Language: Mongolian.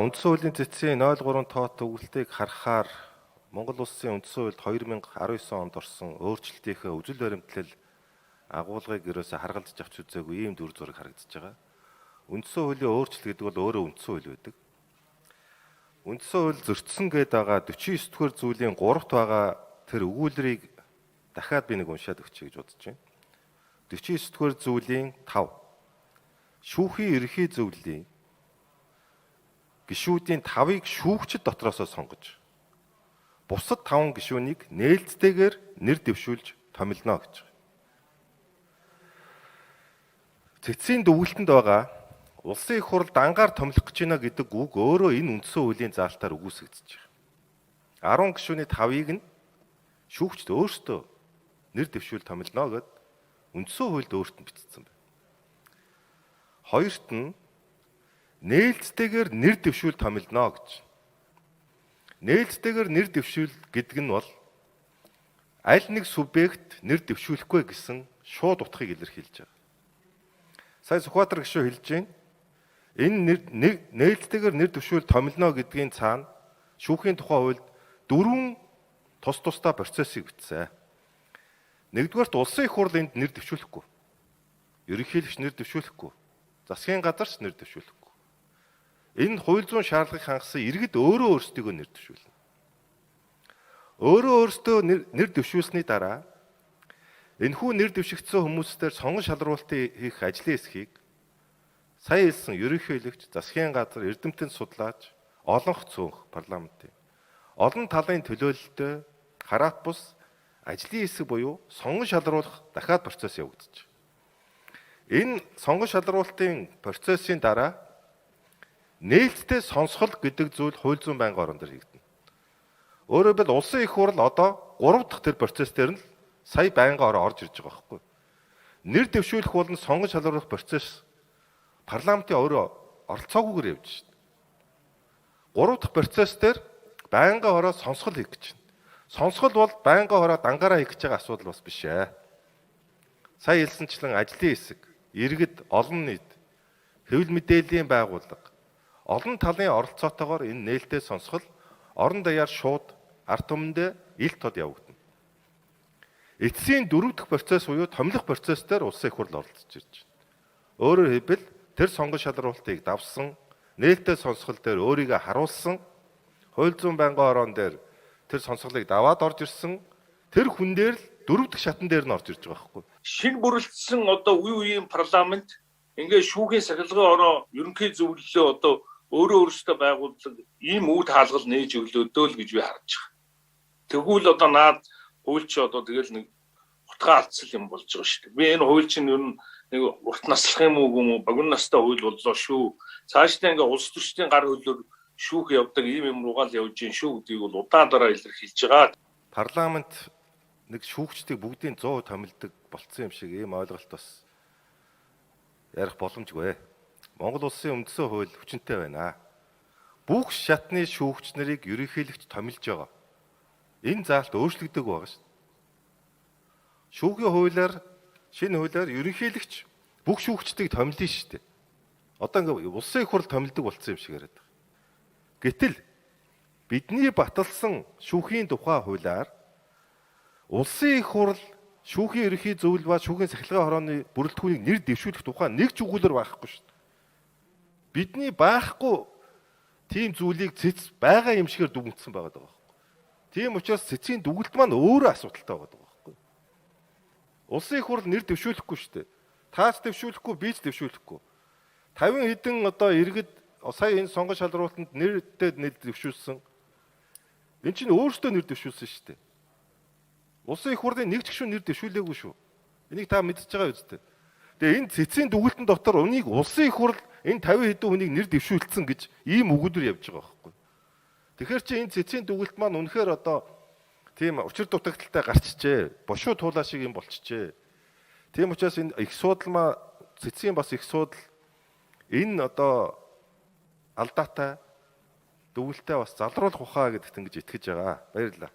Үндсэн хуулийн цэцгийн 0.3 тоот төгөлтийг харахаар Монгол улсын үндсэн хуульд 2019 онд орсон өөрчлөлтийнхээ үзэл баримтлал агуулгыг ерөөсө харгалзаж авч үзээгүй ийм дүр зураг харагдаж байгаа. Үндсэн хуулийн өөрчлөлт гэдэг бол өөрөө үндсэн хууль байдаг. Үндсэн хууль зөрчсөн гээд байгаа 49 дугаар зүйлийн 3-т байгаа тэр өгүүлрийг дахиад би нэг уншаад өгчэй гэж бодож байна. 49 дугаар зүйлийн 5. Шүүхийн ерөнхий зөвлөлийн гишүүдийн 5-ыг шүүгчид дотроосоо сонгож бусад 5 гишүүнийг нээлттэйгээр нэр дэвшүүлж томилно гэж байна. Цэцгийн дүгнэлтэнд байгаа улсын их хурл дангаар томилох гэж байна гэдэг үг өөрөө энэ үндсэн хуулийн заалтаар үгүйсэгдэж байгаа. 10 гишүүний 5-ыг нь шүүгчд өөрсдөө нэр дэвшүүл томилно гэд үндсэн хуульд өөрт нь бичсэн байна. Хоёрт нь нээлттэйгээр нэр дэвшүүл томилно гэж. Нээлттэйгээр нэр дэвшүүл гэдэг нь бол аль нэг субъект нэр дэвшүүлэхгүй гэсэн шууд утгыг илэрхийлж байгаа. Сая Сүхбаатар гишүүн хэлж байна. Энэ нээлттэйгээр нэр дэвшүүл томилно гэдгийн цаана шүүхийн тухай хуульд 4 тусдаа процессыг бичсэн. Нэгдүгээрт улсын их хурл энд нэр дэвшүүлэхгүй. Ерөнхийлөгч нэр дэвшүүлэхгүй. Засгийн газарч нэр дэвшүүлэхгүй. Энэ хууль зүйн шаардлагыг хангасан иргэд өөрөө өөрсдийгөө нэр дэвшүүлнэ. Өөрөө өөрсдөө нэр дэвшүүлсний дараа энэхүү нэр дэвшигдсэн хүмүүстээр сонгон шалруулалтын хийх ажлын эсхийг сая хэлсэн ерөнхийлөгч, засгийн газар, эрдэмтэн судлаач, олонх цөөнх парламентын олон талын төлөөлөлтөй хараат бус ажлын хэсэг буюу сонгон шалруулах дахиад процесс явагдаж байна. Энэ сонгон шалруулалтын процессын дараа нээлттэй сонсгол гэдэг зүйл хууль зүйн байнгын орон дээр хийгдэнэ. Өөрөөр хэлбэл улсын их хурл одоо 3 дахь тэр процесс дээр нь сая байнгын орон орж ирж байгаа байхгүй. Нэр дэвшүүлэх болон сонгон шалруулах процесс парламентын өөрөө оролцоогүйгээр явж байна. 3 дахь процесс дээр байнгын ороо сонсгол хийх гэж байна. Сонсгол бол байнгын ороо дангаараа хийх гэж байгаа асуудал бас биш ээ. Сая хэлсэнчлэн ажлын хэсэг, иргэд, олон нийт, хэвлэл мэдээллийн байгууллага олон талын оролцоотойгоор энэ нээлттэй сонсгол орон даяар шууд ард түмэндээ ил тод явагдана. Эцсийн 4 дахь процесс буюу томилох процесс дээр улсын их хурл оролцож ирж байна. Өөрөөр хэлбэл тэр сонгон шалралтыг давсан, нээлттэй сонсгол дээр өөрийгөө харуулсан, хууль зүйн байнгын орон дээр тэр сонсголыг даваад орж ирсэн, тэр хүн дээр л 4 дахь шатан дээр нь орж ирж байгаа байхгүй. Шинэ бүрэлдсэн одоо үе үеийн парламент ингээ шүүхийн сахилгын ороо ерөнхий зөвлөлөө одоо өөрөө өөрсдөө байгуулдаг ийм үйл хаалгал нээж өглөөдөө л гэж би харж байгаа. Тэгвэл одоо наад хуульч одоо тэгэл нэг утгаа алдсан юм болж байгаа шүү дээ. Би энэ хууль чинь ер нь нэг урт наслах юм уу, богино настай хууль боллоо шүү. Цаашдаа ингээ улс төрчдийн гар хөлөөр шүүх явдаг ийм юм руугаа л явж гин шүү гэдгийг бол удаандараа илэрхийлж байгаа. Парламент нэг шүүгчдийг бүгдийн 100% томилдог болцсон юм шиг ийм ойлголт бас ярих боломжгүй. Монгол улсын үндсэн хууль хүчинтэй байна. Бүх шатны шүүгч нарыг ерөнхийлөгч томилж байгаа. Энэ заалт өөрчлөгдөг байгаа шүү. Шүүхийн хуулиар, шинэ хуулиар ерөнхийлөгч бүх шүүгчдийг томилно шүү дээ. Одоо ингээ улсын их хурл томилдог болцсон юм шиг яриад байгаа. Гэтэл бидний баталсан шүүхийн тухай хуулиар улсын их хурл шүүхийн ерөнхий зөвлөл ба шүүхийн сахилгын хорооны бүрэлдэхүүнийг нэр дэвшүүлэх тухай нэг ч өгүүлэр байхгүй шүү дээ. Бидний байхгүй тийм зүйлийг цэц байгаа юм шигээр дүгнэлтсэн байгаа даа. Тийм учраас цэцгийн дүгнэлт маань өөрөө асуудалтай байгаа даа. Улсын их хурл нэр дэвшүүлэхгүй шүү дээ. Таач дэвшүүлэхгүй, би ч дэвшүүлэхгүй. 50 хэдэн одоо иргэд сая энэ сонгон шалралтанд нэртэй нэр дэвшүүлсэн. Энэ чинь өөрөөсөө нэр дэвшүүлсэн шүү дээ. Улсын их хурлын нэг ч гишүүн нэр дэвшүүлээгүй шүү. Энийг та мэдчихэж байгаа үстэй. Тэгээ энэ цэцгийн дүгнэлтэн дотор унийг улсын их хурл энэ 50 хэдэн хүнийг нэр дэвшүүлсэн гэж ийм өгүүлбэр явж байгаа байхгүй. Тэгэхээр чи энэ цэцгийн дүгнэлт маань үнэхээр одоо тийм учир дутагдaltaй гарчжээ. Бошуу туулаа шиг юм болчихжээ. Тийм учраас энэ их судалмаа цэцгийн бас их судал энэ одоо алдаатай дүгнэлтээ бас залруулах ухаа гэдэгт ингэж итгэж байгаа. Баярлалаа.